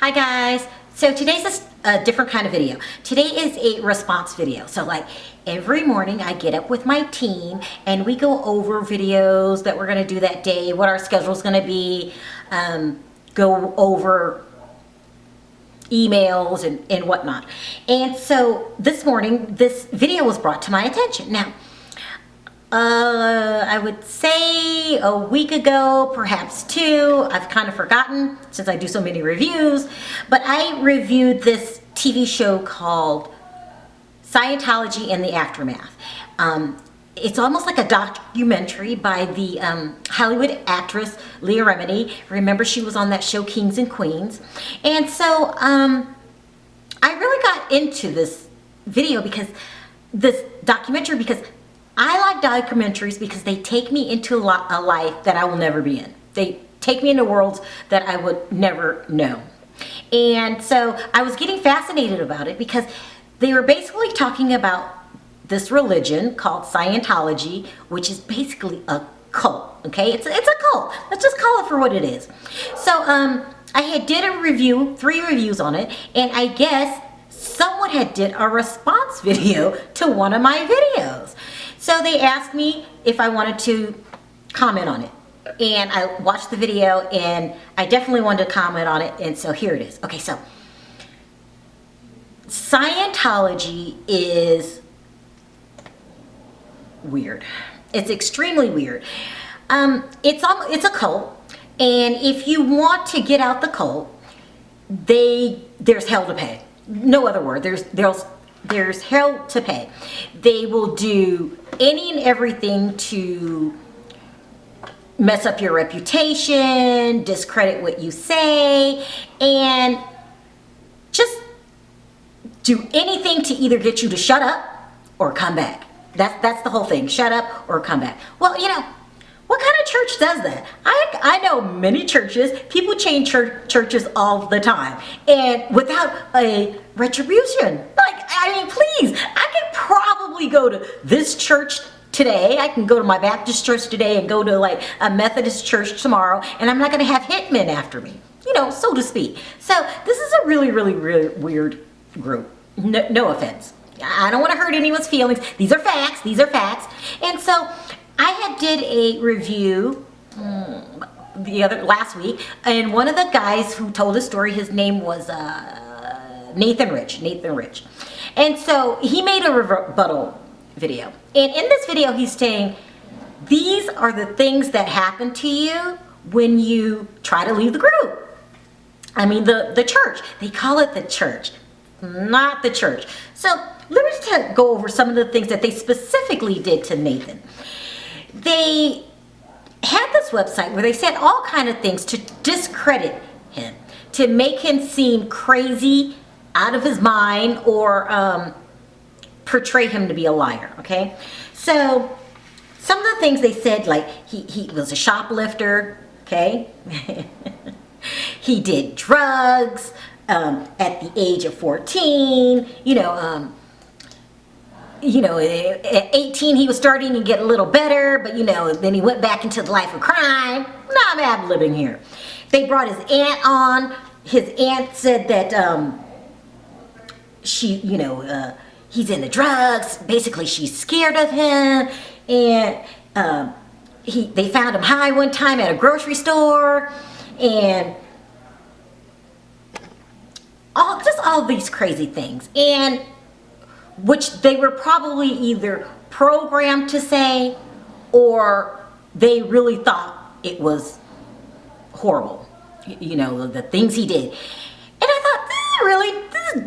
Hi guys, so today's a different kind of video. Today is a response video. So like every morning I get up with my team and we go over videos that we're going to do that day, what our schedule is going to be, go over emails and whatnot. And so this morning this video was brought to my attention. Now I would say a week ago, perhaps two. I've kind of forgotten since I do so many reviews, but I reviewed this TV show called Scientology and the Aftermath. It's almost like a documentary by the Hollywood actress Leah Remini. Remember, she was on that show Kings and Queens. And so I really got into this video because this documentary, because I like documentaries because they take me into a life that I will never be in. They take me into worlds that I would never know. And so I was getting fascinated about it because they were basically talking about this religion called Scientology, which is basically a cult, okay? It's a cult. Let's just call it for what it is. So I had did a review, 3 reviews on it, and I guess someone had did a response video to one of my videos. So they asked me if I wanted to comment on it. And I watched the video and I definitely wanted to comment on it. And so here it is. Okay, so Scientology is weird. It's extremely weird. It's a cult. And if you want to get out the cult, there's hell to pay. No other word. There's hell to pay. They will do any and everything to mess up your reputation, discredit what you say, and just do anything to either get you to shut up or come back. That's the whole thing. Shut up or come back. Well, you know, what kind of church does that? I know many churches, people change churches all the time and without a retribution. Like, I mean, please, I could probably go to this church today. I can go to my Baptist church today and go to like a Methodist church tomorrow, and I'm not going to have hitmen after me, you know, so to speak. So this is a really, really, really weird group. No offense. I don't want to hurt anyone's feelings. These are facts. These are facts. And so I had did a review last week, and one of the guys who told a story, his name was Nathan Rich. And so he made a rebuttal video. And in this video, he's saying, these are the things that happen to you when you try to leave the group. I mean, the church. They call it the church, not the church. So let me just go over some of the things that they specifically did to Nathan. They had this website where they said all kind of things to discredit him, to make him seem crazy, out of his mind, or portray him to be a liar, okay? So some of the things they said, like he was a shoplifter, okay? He did drugs at the age of 14, at 18 he was starting to get a little better, but then he went back into the life of crime. No, I'm ad-libbing here. They brought his aunt on. His aunt said that he's into drugs. Basically, she's scared of him, and they found him high one time at a grocery store, and all these crazy things, and which they were probably either programmed to say or they really thought it was horrible, the things he did. And I thought,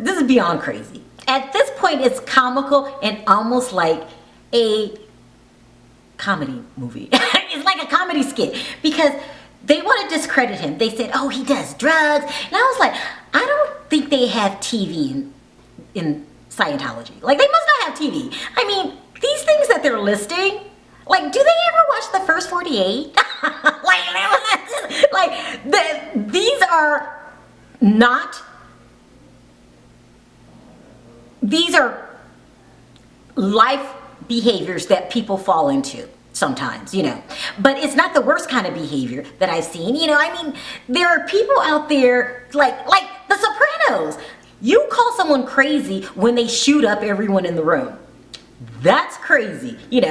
this is beyond crazy. At this point, it's comical and almost like a comedy movie. It's like a comedy skit because they want to discredit him. They said, oh, he does drugs. And I was like, I don't think they have TV in Scientology. Like, they must not have TV. I mean, these things that they're listing, like, do they ever watch the first 48? These are not, these are life behaviors that people fall into sometimes, but it's not the worst kind of behavior that I've seen. I mean, there are people out there like The Sopranos. You call someone crazy when they shoot up everyone in the room. That's crazy. You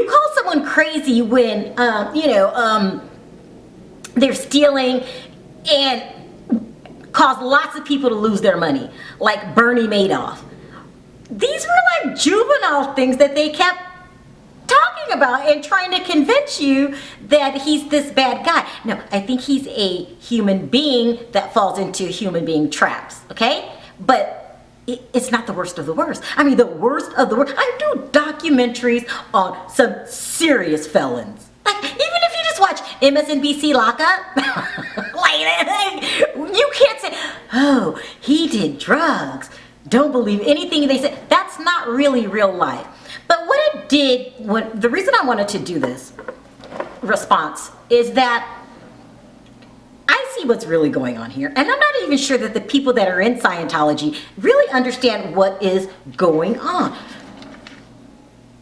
call someone crazy when, they're stealing and cause lots of people to lose their money, like Bernie Madoff. These were like juvenile things that they kept talking about and trying to convince you that he's this bad guy. No, I think he's a human being that falls into human being traps, okay? But it's not the worst of the worst. I mean, the worst of the worst. I do documentaries on some serious felons. Like, even if you just watch MSNBC Lockup, you can't say, oh, he did drugs. Don't believe anything they say. That's not really real life. But what it did, the reason I wanted to do this response is that I see what's really going on here. And I'm not even sure that the people that are in Scientology really understand what is going on.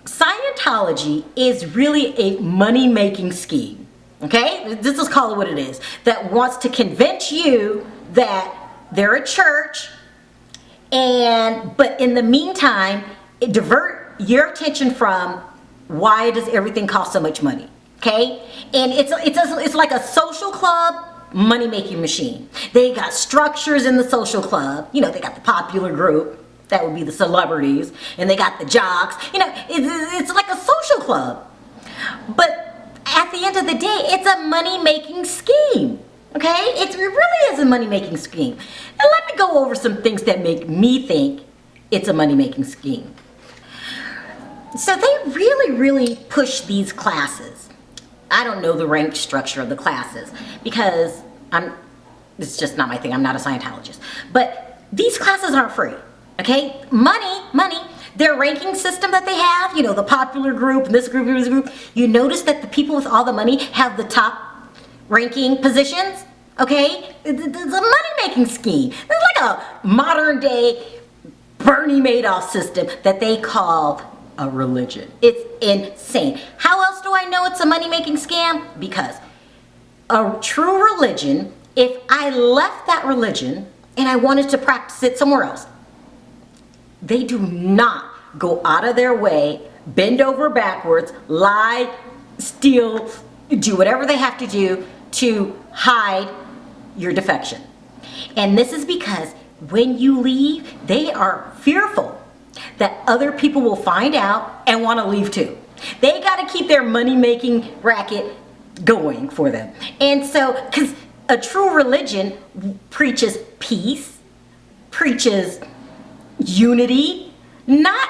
Scientology is really a money-making scheme, okay? This is call it what it is, that wants to convince you that they're a church, but in the meantime, it divert your attention from why does everything cost so much money, okay? And it's like a social club money-making machine. They got structures in the social club. They got the popular group. That would be the celebrities. And they got the jocks. It's like a social club. But at the end of the day, it's a money-making scheme. Okay? It really is a money-making scheme. And let me go over some things that make me think it's a money-making scheme. So they really, really push these classes. I don't know the rank structure of the classes because it's just not my thing. I'm not a Scientologist. But these classes aren't free. Okay? Money. Their ranking system that they have, the popular group, this group. You notice that the people with all the money have the top ranking positions. Okay? It's a money-making scheme. It's like a modern-day Bernie Madoff system that they call a religion. It's insane. How else do I know it's a money-making scam? Because a true religion, if I left that religion and I wanted to practice it somewhere else, they do not go out of their way, bend over backwards, lie, steal, do whatever they have to do to hide your defection. And this is because when you leave, they are fearful that other people will find out and want to leave too. They got to keep their money-making racket going for them. And so, because a true religion preaches peace, preaches unity, not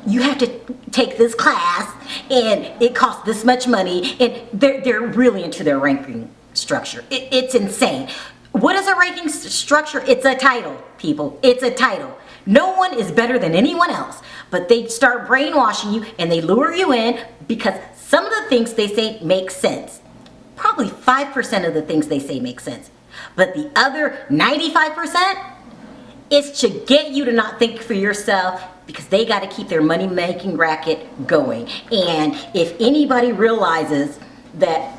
you have to take this class and it costs this much money, and they're really into their ranking structure. It's insane. What is a ranking structure? It's a title, people. It's a title. No one is better than anyone else, but they start brainwashing you and they lure you in because some of the things they say make sense. Probably 5% of the things they say make sense. But the other 95% is to get you to not think for yourself because they got to keep their money-making racket going. And if anybody realizes that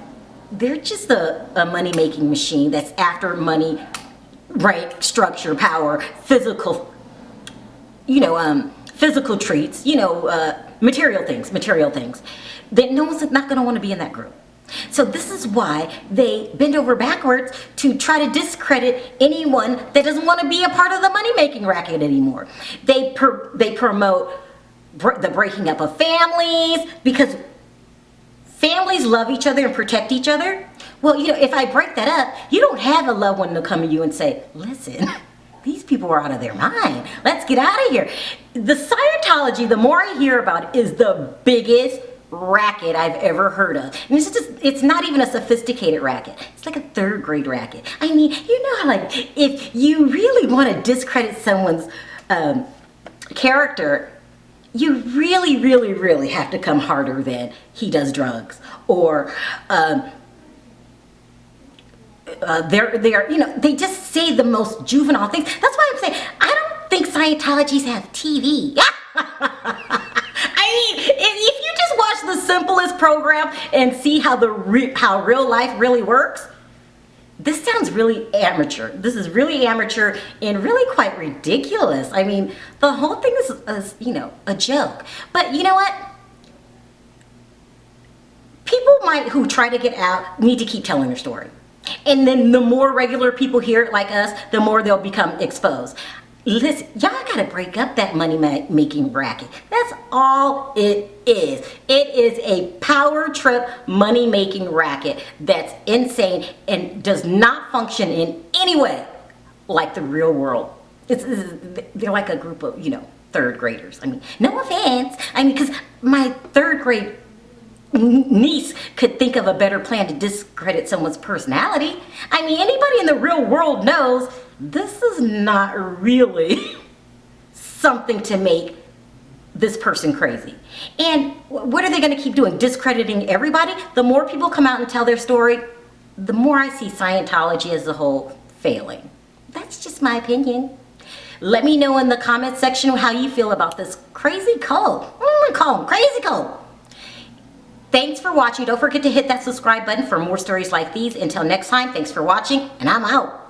they're just a money-making machine that's after money, rank, structure, power, physical, physical treats, material things, then no one's not going to want to be in that group. So this is why they bend over backwards to try to discredit anyone that doesn't want to be a part of the money-making racket anymore. They promote the breaking up of families because families love each other and protect each other. Well, if I break that up, you don't have a loved one to come to you and say, listen, these people are out of their mind. Let's get out of here. The Scientology, the more I hear about it, is the biggest racket I've ever heard of. And it's not even a sophisticated racket. It's like a third grade racket. I mean, if you really want to discredit someone's character, you really, really, really have to come harder than he does drugs or they just say the most juvenile things. That's why I'm saying I don't think Scientologies have TV. I mean, if you just watch the simplest program and see how real life really works, this sounds really amateur. This is really amateur and really quite ridiculous. I mean, the whole thing is you know, a joke. But you know what? People who try to get out need to keep telling their story. And then the more regular people hear it like us, the more they'll become exposed. Listen, y'all gotta break up that money making racket. That's all it is. It is a power trip money making racket that's insane and does not function in any way like the real world. They're like a group of, you know, third graders. I mean, no offense. I mean, because my third grade niece could think of a better plan to discredit someone's personality. I mean, anybody in the real world knows this is not really something to make this person crazy. And what are they going to keep doing? Discrediting everybody? The more people come out and tell their story, the more I see Scientology as a whole failing. That's just my opinion. Let me know in the comment section how you feel about this crazy cult. I'm going to call them crazy cult. Thanks for watching. Don't forget to hit that subscribe button for more stories like these. Until next time, thanks for watching, and I'm out.